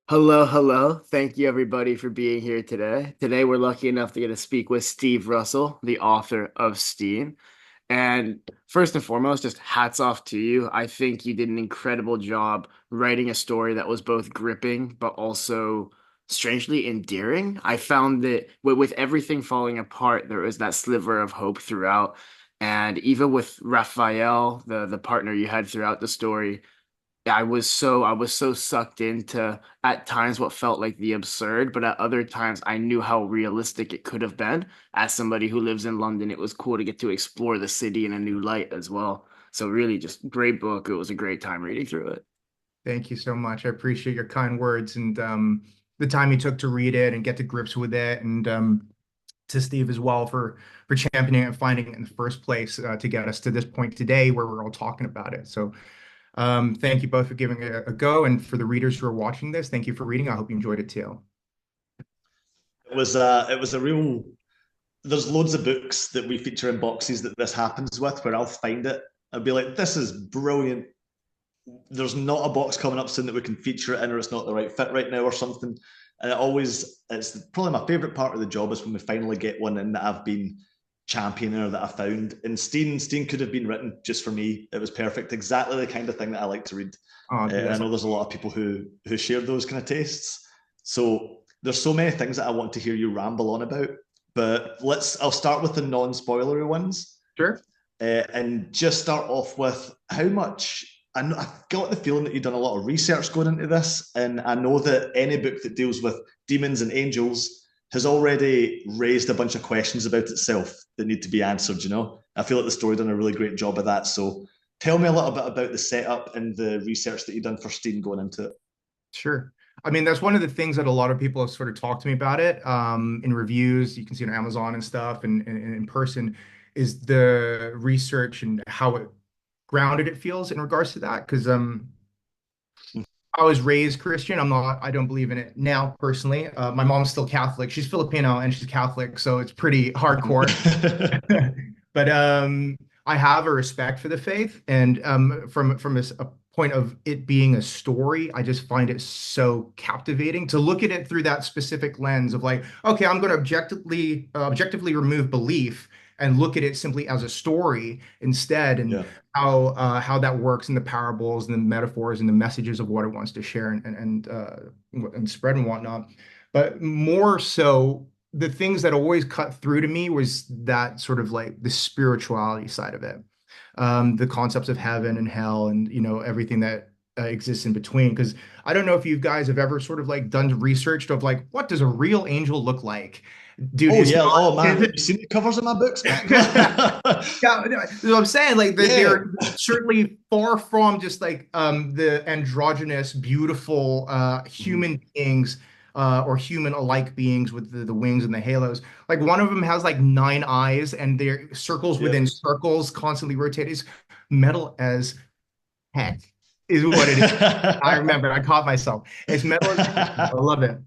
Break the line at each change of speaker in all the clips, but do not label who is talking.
Hello, hello. Thank you everybody for being here today. Today we're lucky enough to get to speak with Steve Russell, the author of Steen. And first and foremost, just hats off to you. I think you did an incredible job writing a story that was both gripping but also strangely endearing. I found that with everything falling apart, there was that sliver of hope throughout. And even with Raphael, the partner you had throughout the story, I was so sucked into at times what felt like the absurd, but at other times I knew how realistic it could have been. As somebody who lives in London, it was cool to get to explore the city in a new light as well. So really just great book. It was a great time reading through it.
Thank you so much. I appreciate your kind words and the time you took to read it and get to grips with it, and to Steve as well for championing it and finding it in the first place to get us to this point today where we're all talking about it. So thank you both for giving it a go, and for the readers who are watching this, thank you for reading. I hope you enjoyed it too.
It was a real. There's loads of books that we feature in boxes that this happens with, where I'll find it. I'll be like, "This is brilliant." There's not a box coming up soon that we can feature it in, or it's not the right fit right now, or something. And it's probably my favorite part of the job is when we finally get one in that I've been championing or that I found. And Steen could have been written just for me. It was perfect, exactly the kind of thing that I like to read.
Oh, dude,
I know there's a lot of people who share those kind of tastes. So there's so many things that I want to hear you ramble on about. But I'll start with the non-spoilery ones.
sure.
And just start off with how much. I've got the feeling that you've done a lot of research going into this, and I know that any book that deals with demons and angels has already raised a bunch of questions about itself that need to be answered. I feel like the story done a really great job of that. So tell me a little bit about the setup and the research that you've done for Steen going into it.
Sure. I mean, that's one of the things that a lot of people have sort of talked to me about it in reviews. You can see it on Amazon and stuff, and in person, is the research and how grounded it feels in regards to that. Because I was raised Christian. I don't believe in it now personally. My mom's still Catholic. She's Filipino and she's Catholic, so it's pretty hardcore. But I have a respect for the faith, and from a point of it being a story, I just find it so captivating to look at it through that specific lens of like, okay, I'm going to objectively remove belief and look at it simply as a story instead, and
Yeah.
how that works in the parables and the metaphors and the messages of what it wants to share and spread and whatnot. But more so, the things that always cut through to me was that sort of like the spirituality side of it, the concepts of heaven and hell, and everything that exists in between. Because I don't know if you guys have ever sort of like done research of like, what does a real angel look like? Dude,
Oh
it's
yeah.
not.
Oh man, have you seen the covers of my books, man?
Yeah, no, so I'm saying like
Yeah.
they're certainly far from just like the androgynous, beautiful human beings or human-alike beings with the wings and the halos. Like one of them has like 9 eyes and they're circles
Yeah.
within circles, constantly rotating. It's metal as heck, is what it is. I remember, I caught myself. It's metal as heck. I love it.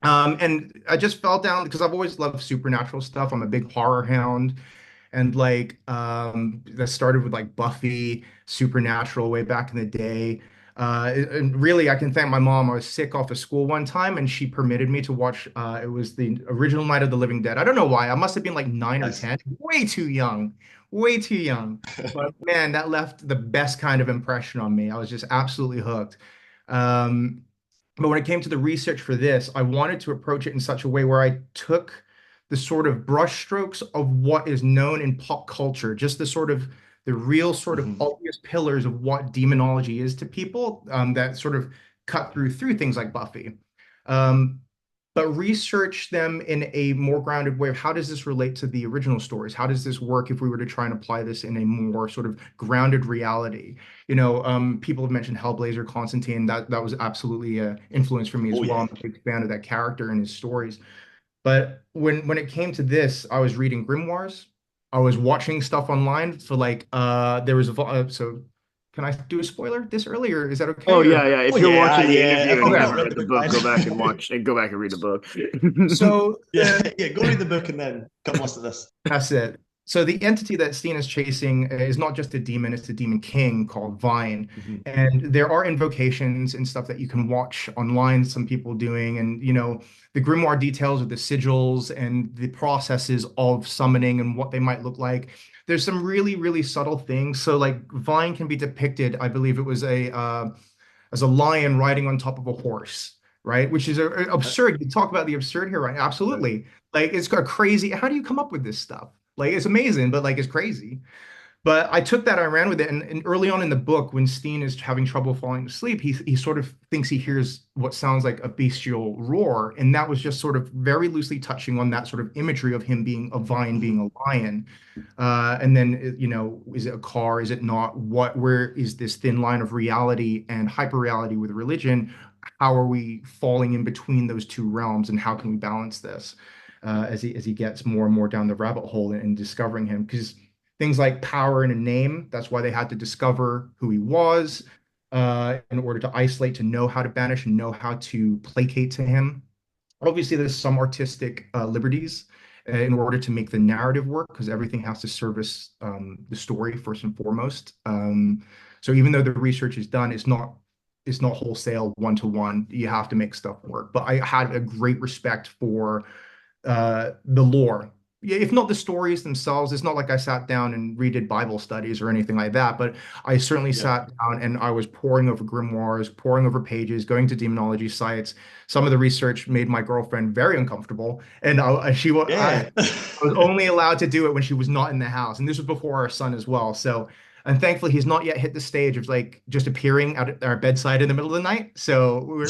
And I just fell down because I've always loved supernatural stuff. I'm a big horror hound. And like that started with like Buffy, Supernatural way back in the day. And really, I can thank my mom. I was sick off of school one time, and she permitted me to watch. It was the original Night of the Living Dead. I don't know why. I must have been like 9 or 10, way too young. But man, that left the best kind of impression on me. I was just absolutely hooked. Um, but when it came to the research for this, I wanted to approach it in such a way where I took the sort of brushstrokes of what is known in pop culture, just the real sort of
Mhm.
obvious pillars of what demonology is to people, that sort of cut through things like Buffy. Um, but research them in a more grounded way of how does this relate to the original stories? How does this work if we were to try and apply this in a more sort of grounded reality? People have mentioned Hellblazer, Constantine. That was absolutely an influence for me as
Oh
well.
yeah.
I'm a big fan of that character and his stories. But when it came to this, I was reading grimoires. I was watching stuff online for like there was so can I do a spoiler this early, or is that
Oh
okay? Or
yeah, yeah.
Oh
If you're
yeah.
watching the
Yeah.
interview
If
and
you've
you
okay.
not
haven't
read
read
the
the
book,
book,
man.
go back and watch and go back and read the book.
So
Yeah. Yeah. Go read the book and then come listen to this.
that's it. So the entity that Steen is chasing is not just a demon, it's a demon king called Vine.
Mhm.
And there are invocations and stuff that you can watch online, some people doing, and the grimoire details of the sigils and the processes of summoning and what they might look like. There's some really, really subtle things. So like Vine can be depicted, I believe it was a as a lion riding on top of a horse, right? Which is
Uh,
absurd. You talk about the absurd here, right?
uh,
Absolutely. Like it's got crazy. How do you come up with this stuff? Like it's amazing, but like it's crazy. But I took that, I ran with it, and early on in the book, when Steen is having trouble falling asleep, he sort of thinks he hears what sounds like a bestial roar, and that was just sort of very loosely touching on that sort of imagery of him being a vine, being
mhm.
a lion. And then, is it a car? Is it not? Where is this thin line of reality and hyper reality with religion? How are we falling in between those two realms, and how can we balance this as he gets more and more down the rabbit hole and discovering him? Because things like power and a name, that's why they had to discover who he was in order to isolate, to know how to banish and know how to placate to him. Obviously, there's some artistic liberties in order to make the narrative work because everything has to service the story first and foremost. So even though the research is done, it's not wholesale one to one. You have to make stuff work. But I had a great respect for the lore. Yeah, if not the stories themselves, it's not like I sat down and redid Bible studies or anything like that, but I certainly
Yeah.
sat down and I was poring over grimoires, poring over pages, going to demonology sites. Some of the research made my girlfriend very uncomfortable, and I
Yeah.
was only allowed to do it when she was not in the house, and this was before our son as well. So, and thankfully, he's not yet hit the stage of like just appearing at our bedside in the middle of the night. So we're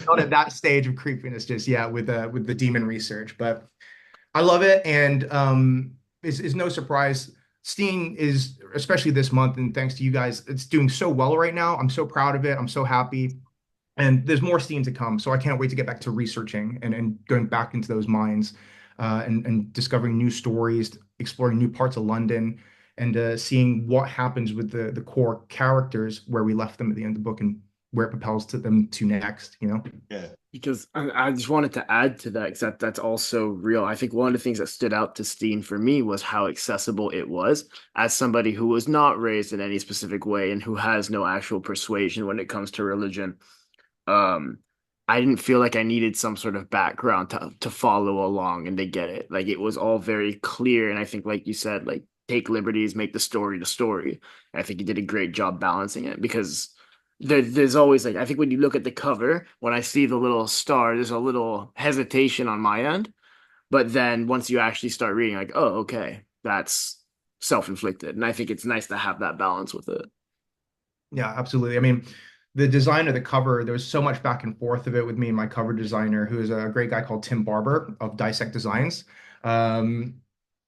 not at that stage of creepiness just yet with the demon research, but I love it, and it's no surprise. Steen is, especially this month, and thanks to you guys, it's doing so well right now. I'm so proud of it. I'm so happy. And there's more Steen to come. So I can't wait to get back to researching and going back into those minds and discovering new stories, exploring new parts of London, and seeing what happens with the core characters where we left them at the end of the book and where it propels to them to next.
Yeah.
Because I just wanted to add to that because that's also real. I think one of the things that stood out to Steen for me was how accessible it was as somebody who was not raised in any specific way and who has no actual persuasion when it comes to religion. Um, I didn't feel like I needed some sort of background to follow along and to get it. Like it was all very clear, and I think, like you said, like take liberties, make the story. And I think you did a great job balancing it because there's always like I think when you look at the cover, when I see the little star, there's a little hesitation on my end. But then once you actually start reading, like, oh, okay, that's self-inflicted, and I think it's nice to have that balance with it.
Yeah, absolutely. I mean, the design of the cover, there was so much back and forth of it with me and my cover designer, who is a great guy called Tim Barber of Dissect Designs. Um,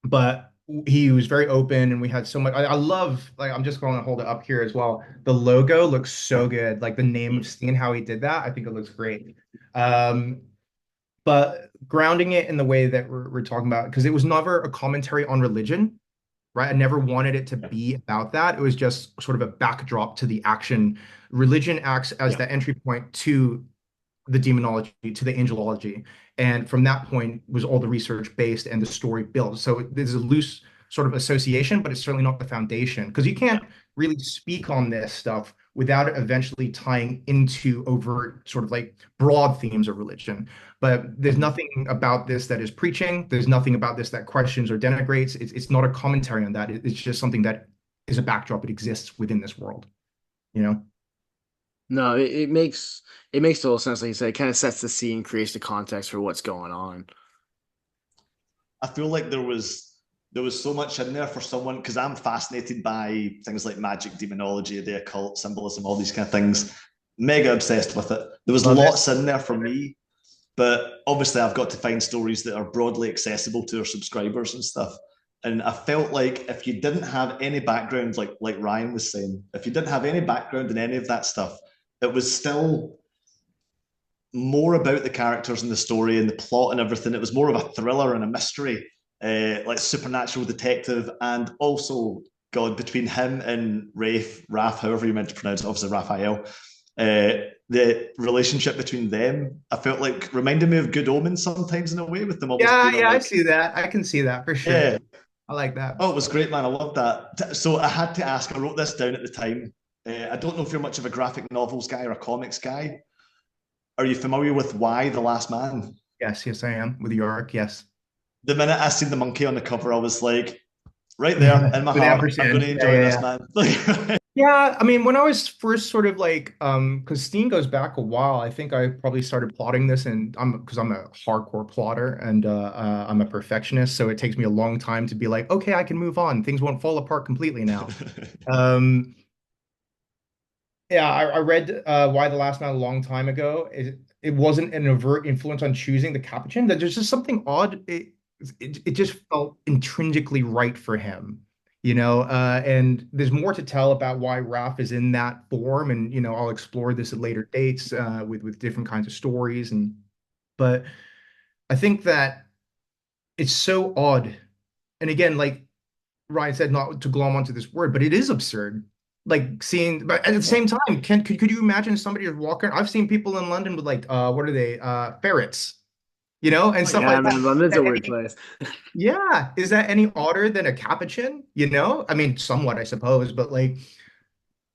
but he was very open and we had so much. I love, like, I'm just going to hold it up here as well. The logo looks so good. Like the name of
Mm.
Steen, how he did that, I think it looks great. Um, but grounding it in the way that we're talking about, because it was never a commentary on religion, right? I never wanted it to
Yeah.
be about that. It was just sort of a backdrop to the action. Religion acts as
Yeah.
the entry point to the demonology, to the angelology. And from that point was all the research based and the story built. So there's a loose sort of association, but it's certainly not the foundation because you
Yeah.
can't really speak on this stuff without it eventually tying into overt sort of like broad themes of religion. But there's
Mhm.
nothing about this that is preaching. There's nothing about this that questions or denigrates. It's not a commentary on that. It's just something that is a backdrop. It exists within this world, you know?
No, it makes total sense. Like you said, it kind of sets the scene, creates the context for what's going on.
I feel like there was so much in there for someone because I'm fascinated by things like magic, demonology, the occult, symbolism, all these kind of things. Mega obsessed with it. There was
Love it.
lots in there for me, but obviously I've got to find stories that are broadly accessible to our subscribers and stuff. And I felt like if you didn't have any background, like Ryan was saying, if you didn't have any background in any of that stuff, it was still more about the characters and the story and the plot and everything. It was more of a thriller and a mystery, like supernatural detective, and also God between him and Raph, however you meant to pronounce it, obviously Raphael. The relationship between them, I felt like reminded me of Good Omens sometimes in a way, with them almost
Yeah,
being on
yeah, I
like,
see that. I can see that for sure.
yeah,
I like that.
Oh, it was great, man. I love that. So I had to ask, I wrote this down at the time. I don't know if you're much of a graphic novels guy or a comics guy. Are you familiar with Why the Last Man?
Yes, yes, I am with York. Yes.
The minute I seen the monkey on the cover, I was like, right there in my
With
heart, I'm going
ampersand.
to
Yeah,
enjoy
yeah,
this,
yeah.
man.
Yeah, I mean, when I was first sort of like, because Steen goes back a while, I think I probably started plotting this, and because I'm a hardcore plotter and I'm a perfectionist, so it takes me a long time to be like, okay, I can move on. Things won't fall apart completely now. Um, yeah, I read Why the Last Man a long time ago. It wasn't an overt influence on choosing the capuchin. That there's just something odd. It just felt intrinsically right for him, you know. And there's more to tell about why Raph is in that form, and I'll explore this at later dates with different kinds of stories. But I think that it's so odd. And again, like Ryan said, not to glom onto this word, but it is absurd. Like seeing, but at the
Yeah.
same time, could you imagine somebody just walking? I've seen people in London with like, what are they? Ferrets, and
Oh,
stuff
yeah.
Yeah,
like that.
man, London's a weird place.
Yeah, is that any odder than a capuchin? I mean, somewhat, I suppose, but like,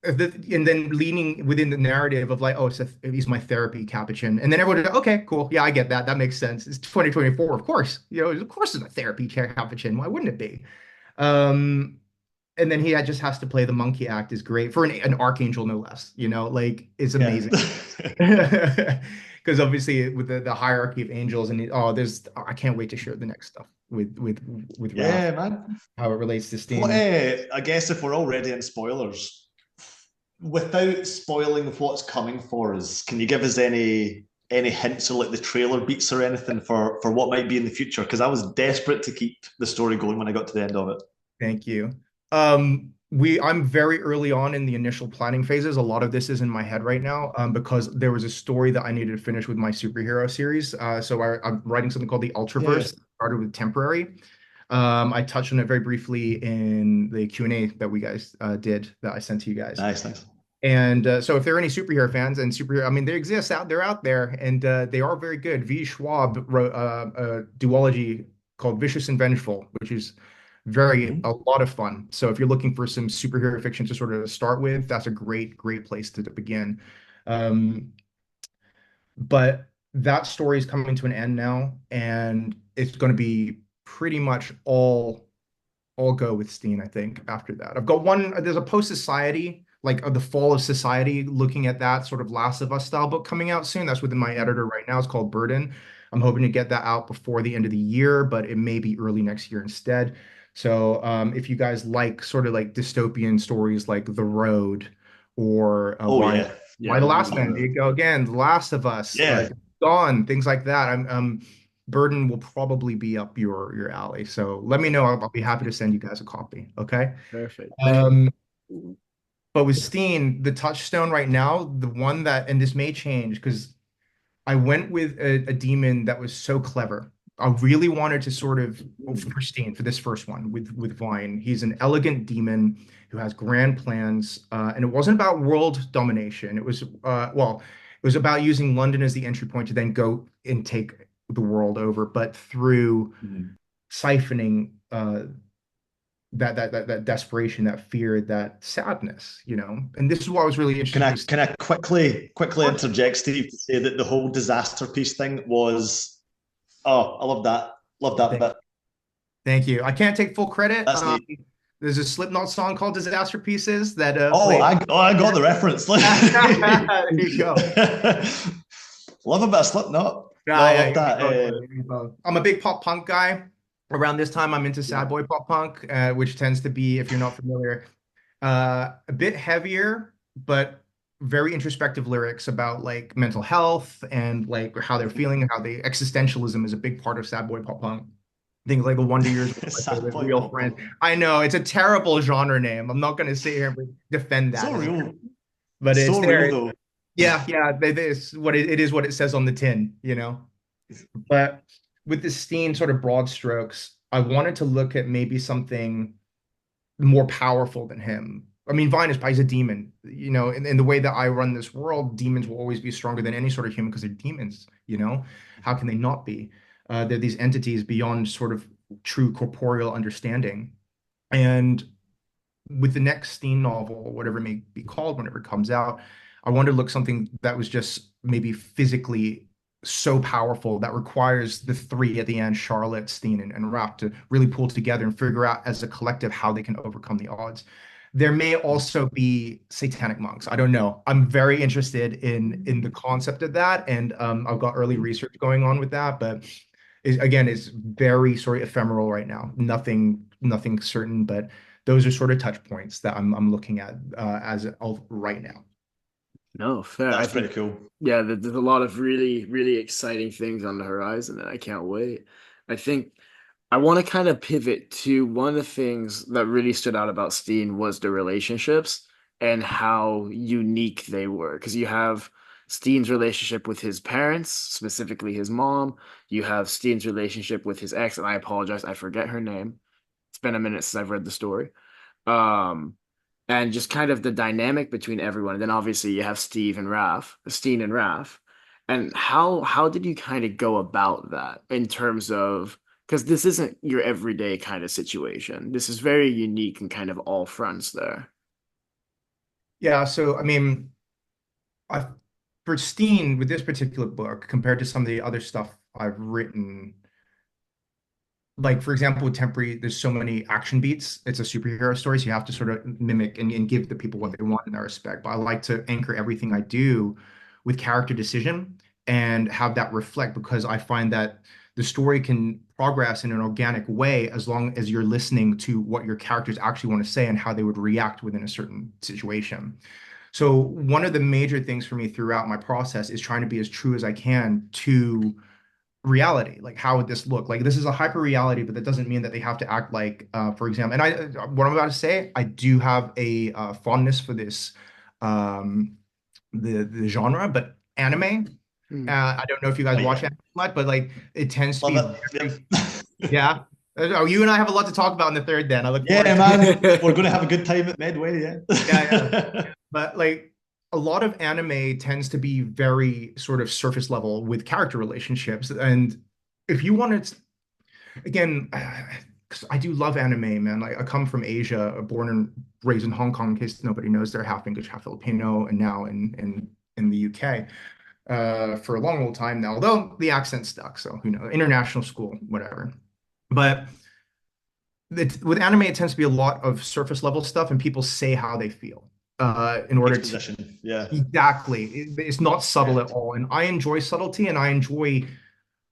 and then leaning within the narrative of like, oh, he's my therapy capuchin, and then everyone, okay, cool, yeah, I get that. That makes sense. It's 2024, of course. Of course, it's a therapy capuchin. Why wouldn't it be? Um, and then just has to play the monkey act is great for an archangel, no less. Like it's
Yeah.
amazing. Because obviously with the hierarchy of angels and I can't wait to share the next stuff with Raph,
Yeah, man.
how it relates to
What,
Steen.
I guess if we're already in spoilers, without spoiling what's coming for us, can you give us any hints or like the trailer beats or anything for what might be in the future? Because I was desperate to keep the story going when I got to the end of it.
Thank you. I'm very early on in the initial planning phases. A lot of this is in my head right now, because there was a story that I needed to finish with my superhero series. So I'm writing something called the
Yeah.
Ultraverse. Started with Temporary. I touched on it very briefly in the Q&A that we guys did that I sent to you guys.
Nice, nice.
And so if there are any superhero fans and superhero, I mean, they exist they're out there, and they are very good. V. Schwab wrote a duology called Vicious and Vengeful, which is a
Mhm.
lot of fun. So if you're looking for some superhero fiction to sort of start with, that's a great place to begin. Um, but that story is coming to an end now, and it's going to be pretty much all go with Steen, I think, after that. I've got there's a post-society, like the fall of society, looking at that sort of Last of Us style book coming out soon. That's within my editor right now. It's called Burden. I'm hoping to get that out before the end of the year, but it may be early next year instead. So if you guys like sort of like dystopian stories like The Road or
Oh yeah.
Why
Yeah,
the
love
Last
the
Man, there
road.
you go again, The Last of Us,
Yeah.
Gone, things like that. Burden will probably be up your alley. So let me know. I'll be happy to send you guys a copy. Okay.
Perfect. Thank
Um,
you.
but with Steen, the touchstone right now, the one that, and this may change because I went with a demon that was so clever. I really wanted to sort of, for Steen, for this first one with Vine. He's an elegant demon who has grand plans, and it wasn't about world domination. It was, it was about using London as the entry point to then go and take the world over, but through
Mhm.
siphoning that desperation, that fear, that sadness. And this is why I was really
Can
interested
I
with.
can I quickly
Of course.
interject, Steve, to say that the whole disaster piece thing was I love that. Love that
Thank,
bit.
thank you. I can't take full credit.
That's neat.
There's a Slipknot song called "Disaster Pieces" that
Oh,
played.
I got the reference.
There you go.
Love a bit of Slipknot. No,
Yeah,
I
yeah,
love
you me
that.
both, buddy. You me both. I'm a big pop punk guy. Around this time, I'm into sad
Yeah.
boy pop punk, which tends to be, if you're not familiar, a bit heavier, but very introspective lyrics about like mental health and like how they're feeling and how they existentialism is a big part of sad boy pop punk. Things like the Wonder Years, one of my
Sad
favorite
boy
real
pop
friends.
punk.
I know it's a terrible genre name. I'm not going to sit here and defend that
So
as,
real.
but it's
So real
there.
though.
Yeah, yeah. It's what it is. What it says on the tin. But with the Steen sort of broad strokes, I wanted to look at maybe something more powerful than him. I mean, Vine is he's a demon, in the way that I run this world, demons will always be stronger than any sort of human because they're demons. How can they not be? They're these entities beyond sort of true corporeal understanding. And with the next Steen novel, whatever it may be called, whenever it comes out, I wanted to look something that was just maybe physically so powerful that requires the three at the end, Charlotte, Steen, and Raph, to really pull together and figure out as a collective how they can overcome the odds. There may also be satanic monks. I don't know. I'm very interested in the concept of that, and I've got early research going on with that. But again, it's very sort of ephemeral right now. Nothing certain, but those are sort of touch points that I'm looking at as of right now.
No, fair. I
That's
think,
pretty cool.
yeah, there's a lot of really, really exciting things on the horizon, and I can't wait. I think I want to kind of pivot to one of the things that really stood out about Steen was the relationships and how unique they were. Because you have Steen's relationship with his parents, specifically his mom. You have Steen's relationship with his ex, and I apologize, I forget her name. It's been a minute since I've read the story. Um, and just kind of the dynamic between everyone. And then obviously you have Steen and Raph. And how did you kind of go about that in terms of because this isn't your everyday kind of situation. This is very unique and kind of all fronts there.
Yeah, so I mean, I for Steen with this particular book compared to some of the other stuff I've written, like for example with Temporary, there's so many action beats. It's a superhero story, so you have to sort of mimic and give the people what they want in that respect. But I like to anchor everything I do with character decision and have that reflect, because I find that the story can progress in an organic way as long as you're listening to what your characters actually want to say and how they would react within a certain situation. So one of the major things for me throughout my process is trying to be as true as I can to reality. Like, how would this look? Like, this is a hyper reality, but that doesn't mean that they have to act like, for example, and what I'm about to say, I do have a fondness for this, um, the genre, but anime.
Hmm.
I don't know if you
Oh
guys watch
yeah,
anime much, but like, it tends to
love
be
it.
very,
Yep.
yeah. Oh, you and I have a lot to talk about in the third. Then I look
Yeah,
forward to.
man, we're going to have a good time at Medway.
Yeah, yeah.
Yeah.
But like a lot of anime tends to be very sort of surface level with character relationships. And if you wanted to, again, because I do love anime, man. Like I come from Asia, born and raised in Hong Kong, in case nobody knows, they're half English, half Filipino, and now in the UK for a long old time now, although the accent stuck. So who knows? International school, whatever. But with anime, it tends to be a lot of surface level stuff, and people say how they feel in order to
Exposition. Yeah.
exactly. It's not subtle at
Correct.
all, and I enjoy subtlety, and I enjoy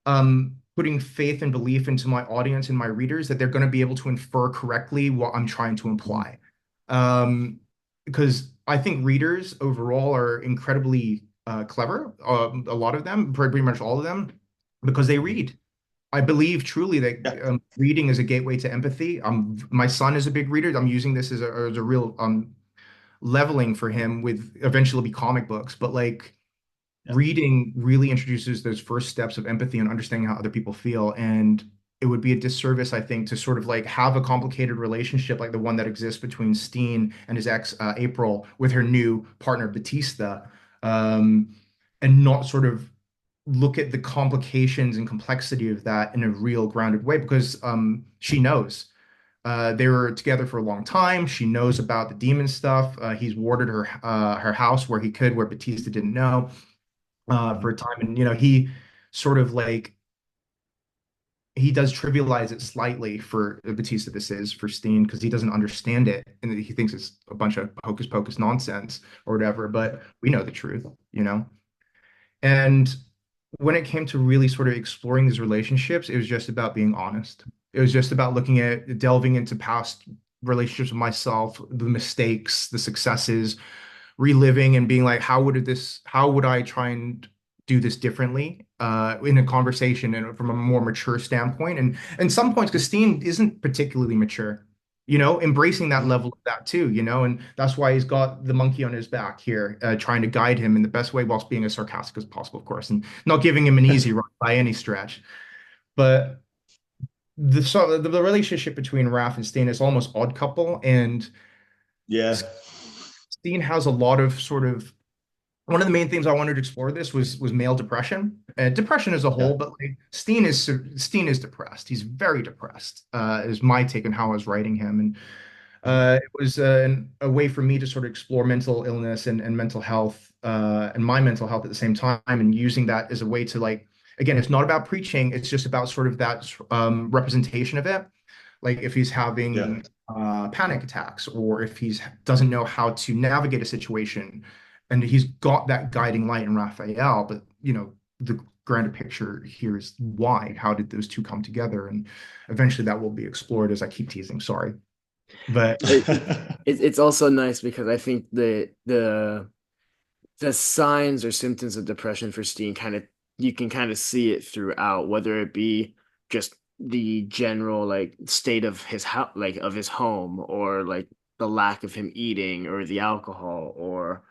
putting faith and belief into my audience and my readers that they're going to be able to infer correctly what I'm trying to imply. Um, because I think readers overall are incredibly clever, a lot of them, pretty much all of them, because they read. I believe truly
Yeah.
that reading is a gateway to empathy. My son is a big reader. I'm using this as a real leveling for him with eventually be comic books. But like
Yeah.
reading really introduces those first steps of empathy and understanding how other people feel. And it would be a disservice, I think, to sort of like have a complicated relationship like the one that exists between Steen and his ex, April, with her new partner, Batista, um, and not sort of look at the complications and complexity of that in a real grounded way, because she knows. They were together for a long time. She knows about the demon stuff. He's warded her house where he could, where Batista didn't know for a time. And, he sort of like, he does trivialize it slightly for Batista, this is for Steen, because he doesn't understand it. And he thinks it's a bunch of hocus pocus nonsense or whatever. But we know the truth. And when it came to really sort of exploring these relationships, it was just about being honest. It was just about looking at delving into past relationships with myself, the mistakes, the successes, reliving and being like, how would I try and do this differently in a conversation and from a more mature standpoint? And some points, because Steen isn't particularly mature, embracing that level of that too, and that's why he's got the monkey on his back here, trying to guide him in the best way whilst being as sarcastic as possible, of course, and not giving him an easy run by any stretch. But the relationship between Raph and Steen is almost odd couple, and
Yeah.
Steen has a lot of sort of one of the main themes I wanted to explore this was male depression and depression as a
Yeah.
whole, but like Steen is depressed. He's very depressed, is my take on how I was writing him. And it was a way for me to sort of explore mental illness and mental health and my mental health at the same time, and using that as a way to like, again, it's not about preaching, it's just about sort of that representation of it. Like if he's
Yeah.
having panic attacks, or if he's doesn't know how to navigate a situation, and he's got that guiding light in Raphael, but the grander picture here is why. How did those two come together? And eventually that will be explored, as I keep teasing. Sorry. But
It, it's also nice because I think the signs or symptoms of depression for Steen kind of you can kind of see it throughout, whether it be just the general like state of his house, like of his home, or like the lack of him eating, or the alcohol, or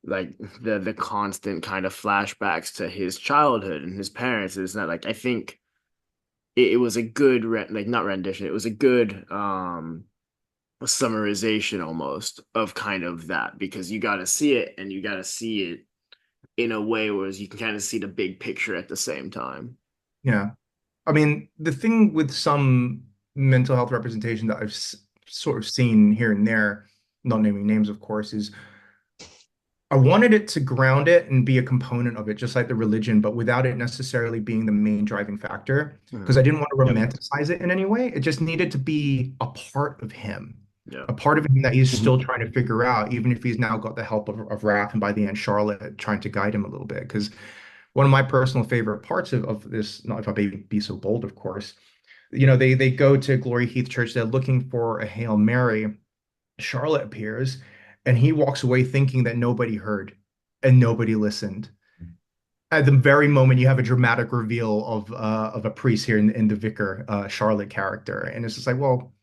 like the constant kind of flashbacks to his childhood and his parents. It's not like I think it was a good like not rendition. It was a good a summarization almost of kind of that, because you got to see it, and you got to see it in a way where you can kind of see the big picture at the same time.
yeah, I mean, the thing with some mental health representation that I've sort of seen here and there, not naming names, of course, is I wanted it to ground it and be a component of it, just like the religion, but without it necessarily being the main driving factor. Because I
Mhm.
didn't want to
Yep.
romanticize it in any way. It just needed to be a part of him,
Yeah.
a part of him that he's still
Mhm.
trying to figure out, even if he's now got the help of Raph and by the end, Charlotte trying to guide him a little bit. Because one of my personal favorite parts of this, not if I may be so bold, of course, they go to Glory Heath Church, they're looking for a Hail Mary. Charlotte appears, and he walks away thinking that nobody heard and nobody listened. At the very moment, you have a dramatic reveal of a priest here in the vicar Charlotte character, and it's just like, well,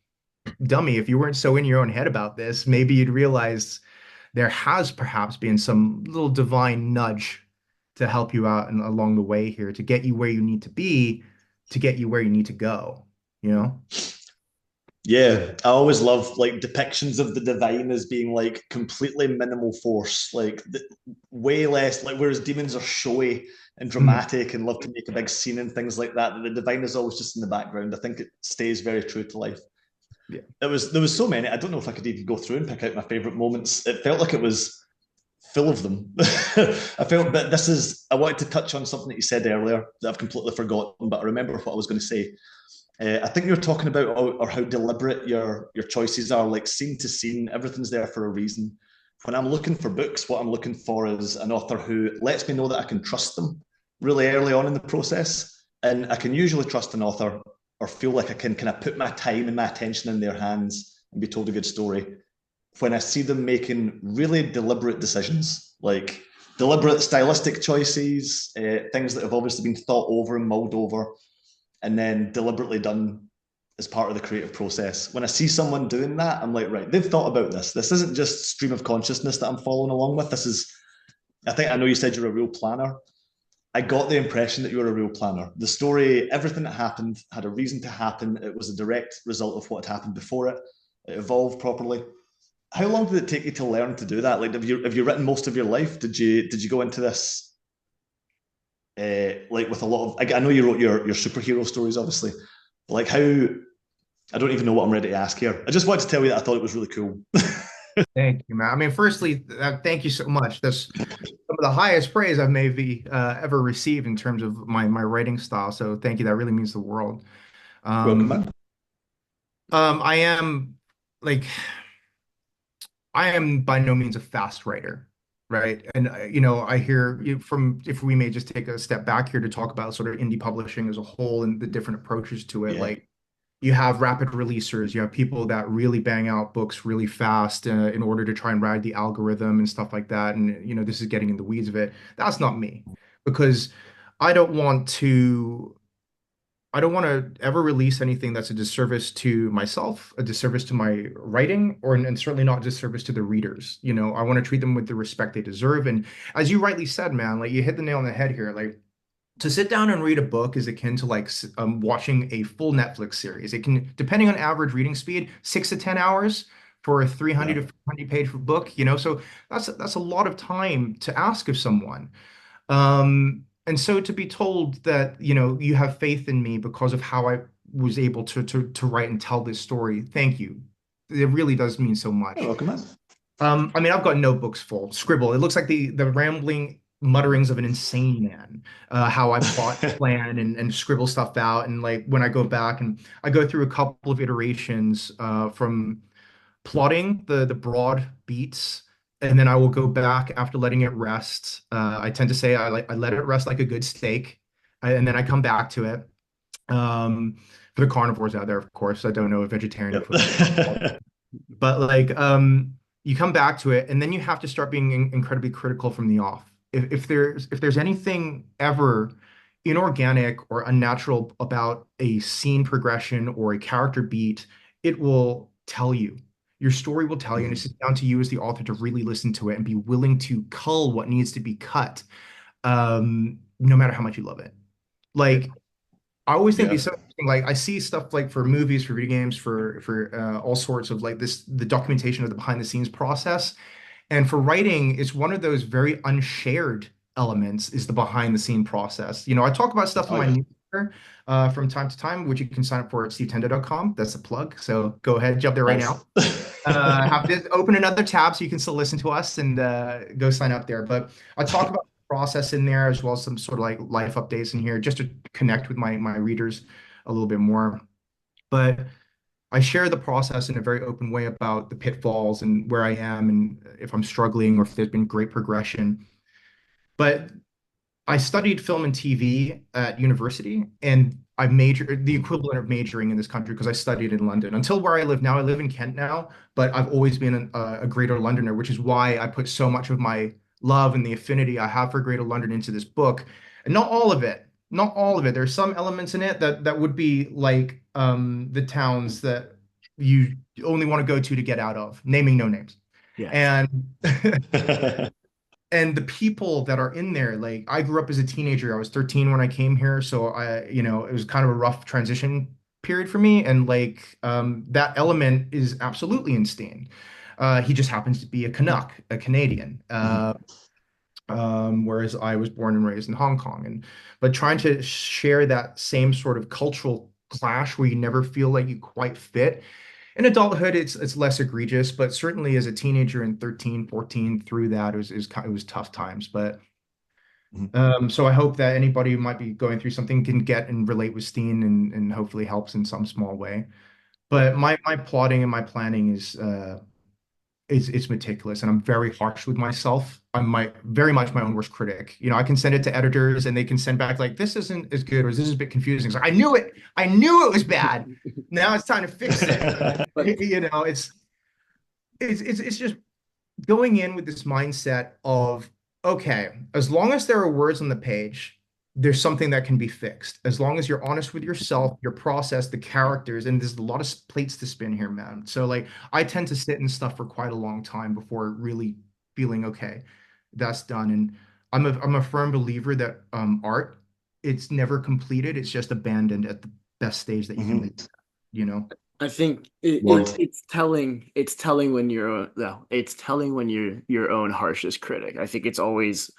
dummy, if you weren't so in your own head about this, maybe you'd realize there has perhaps been some little divine nudge to help you out and along the way here to get you where you need to be, to get you where you need to go, you know?
Yeah, I always love like depictions of the divine as being like completely minimal force, like way less like whereas demons are showy and
Mm,
dramatic and love to make a big scene and things like that. The divine is always just in the background. I think it stays very true to life.
yeah.
There was so many. I don't know if I could even go through and pick out my favorite moments. It felt like it was full of them. I felt, but this is. I wanted to touch on something that you said earlier that I've completely forgotten, but I remember what I was going to say. I think you're talking about or how deliberate your choices are, like scene to scene. Everything's there for a reason. When I'm looking for books, what I'm looking for is an author who lets me know that I can trust them really early on in the process, and I can usually trust an author or feel like I can kind of put my time and my attention in their hands and be told a good story when I see them making really deliberate decisions, like deliberate stylistic choices, things that have obviously been thought over and mulled over, and then deliberately done as part of the creative process. When I see someone doing that, I'm like, right, they've thought about this. This isn't just stream of consciousness that I'm following along with. This is, I think I know you said you're a real planner. I got the impression that you were a real planner. The story, everything that happened had a reason to happen. It was a direct result of what had happened before it. It evolved properly. How long did it take you to learn to do that? Like, have you written most of your life? Did you go into this like with a lot of? I know you wrote your superhero stories, obviously. But like how? I don't even know what I'm ready to ask here. I just wanted to tell you that I thought it was really cool.
Thank you, man. I mean, firstly, thank you so much. That's some of the highest praise I've maybe ever received in terms of my writing style. So thank you. That really means the world.
Welcome,
Um,
man.
I am like I am by no means a fast writer, right? And I hear you from if we may just take a step back here to talk about sort of indie publishing as a whole and the different approaches to it.
Yeah,
Like you have rapid releasers, you have people that really bang out books really fast in order to try and ride the algorithm and stuff like that. And this is getting in the weeds of it. That's not me because I don't want to. I don't want to ever release anything that's a disservice to myself, a disservice to my writing, and certainly not a disservice to the readers. I want to treat them with the respect they deserve. And as you rightly said, man, like you hit the nail on the head here. Like to sit down and read a book is akin to like watching a full Netflix series. It can, depending on average reading speed, 6 to 10 hours. for a 300
Yeah.
to 400 page book, so that's a lot of time to ask of someone. And so to be told that, you have faith in me because of how I was able to write and tell this story, thank you. It really does mean so
You're
much.
welcome, man.
I mean, I've got notebooks full, scribble. It looks like the rambling mutterings of an insane man. How I plot, plan, and scribble stuff out. And like when I go back and I go through a couple of iterations from plotting the broad beats, and then I will go back after letting it rest. I tend to say I let it rest like a good steak, and then I come back to it. Um, for the carnivores out there, of course, I don't know a vegetarian
Yep.
food, but like you come back to it, and then you have to start being incredibly critical from the off. If there's anything ever inorganic or unnatural about a scene progression or a character beat, it will tell you. Your story will tell you, and it's
Mhm.
just down to you as the author to really listen to it and be willing to cull what needs to be cut, no matter how much you love it. Like I always think
Yeah.
it'd be so interesting. Like I see stuff like for movies, for video games, for all sorts of like the documentation of the behind the scenes process. And for writing, it's one of those very unshared elements is the behind the scene process. I talk about stuff in
Oh
my
yeah.
newsletter from time to time, which you can sign up for at stevetendo.com. That's a plug. So go ahead, jump there right
Nice.
now. Have to open another tab so you can still listen to us and go sign up there. But I talk about the process in there as well as some sort of like life updates in here just to connect with my readers a little bit more. But I share the process in a very open way about the pitfalls and where I am and if I'm struggling or if there's been great progression. But I studied film and TV at university, and I majored the
Mhm.
equivalent of majoring in this country because I studied in London. Until where I live now, I live in Kent now, but I've always been a Greater Londoner, which is why I put so much of my love and the affinity I have for Greater London into this book. And not all of it, not all of it. There's some elements in it that would be like the towns that you only want to go to get out of, naming no names.
Yes.
And and the people that are in there, like I grew up as a teenager. I was 13 when I came here, so it was kind of a rough transition period for me. And like that element is absolutely in Steen. He just happens to be a Canuck, a Canadian,
Mhm.
whereas I was born and raised in Hong Kong. And but trying to share that same sort of cultural clash where you never feel like you quite fit in adulthood, it's less egregious, but certainly as a teenager in 13, 14, through that, it was tough times. But
Mhm.
so I hope that anybody who might be going through something can get and relate with Steen and hopefully helps in some small way.
Yeah.
But my plotting and my planning it's meticulous, and I'm very harsh with myself. I'm very much my own worst critic. I can send it to editors, and they can send back like, "This isn't as good," or "This is a bit confusing." It's like, I knew it. I knew it was bad. Now it's time to fix it.
But
It's just going in with this mindset of, okay, as long as there are words on the page, there's something that can be fixed. As long as you're honest with yourself, your process, the characters, and there's a lot of plates to spin here, man. So like I tend to sit in stuff for quite a long time before really feeling okay, that's done. And I'm a firm believer that art, it's never completed, it's just abandoned at the best stage that you can
Mhm.
leave, you know?
I think
Word.
it's telling. It's telling when you're no, it's telling when you're your own harshest critic. I think it's always,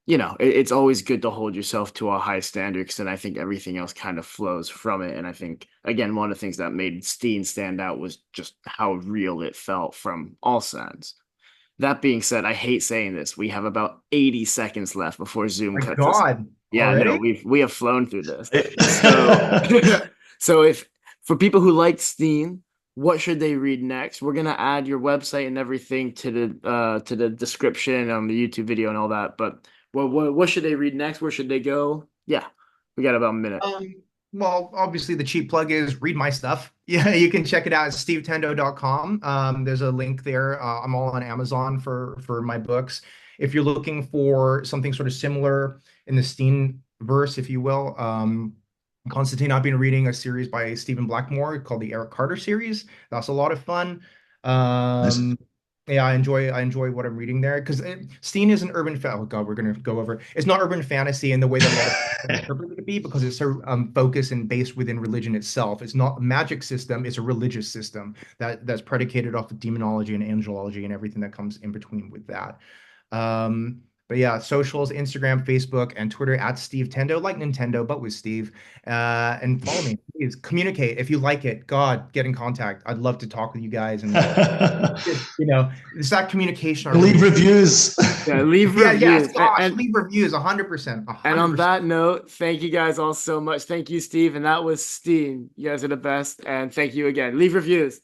it's always good to hold yourself to a high standard because then I think everything else kind of flows from it. And I think again, one of the things that made Steen stand out was just how real it felt from all sides. That being said, I hate saying this. We have about 80 seconds left before Zoom
My
cuts us.
God,
Yeah, no,
already?
we have flown through this. So so if for people who like Steam, what should they read next? We're gonna add your website and everything to the description on the YouTube video and all that. But what should they read next? Where should they go? Yeah, we got about a minute.
Um, well, obviously the cheap plug is read my stuff. Yeah, you can check it out at stevetendo.com. There's a link there. I'm all on Amazon for my books. If you're looking for something sort of similar in the Steen verse, if you will, Constantine, I've been reading a series by Stephen Blackmore called the Eric Carter series. That's a lot of fun.
Nice.
Um, Yeah, I enjoy what I'm reading there because Steen is an urban oh God, we're gonna go over. It's not urban fantasy in the way that a lot of people interpret it to be because it's so focused and based within religion itself. It's not a magic system, it's a religious system that's predicated off of demonology and angelology and everything that comes in between with that. But yeah, socials, Instagram, Facebook, and Twitter at Steve Tendo, like Nintendo, but with Steve. And follow me, please. Communicate if you like it. God, get in contact. I'd love to talk with you guys and it's that communication. I really
Leave reviews.
Yeah, leave
yeah, yes,
reviews.
gosh, leave reviews 100%,
And on
100%.
that note, thank you guys all so much. Thank you, Steve. And that was Steen. You guys are the best. And thank you again. Leave reviews.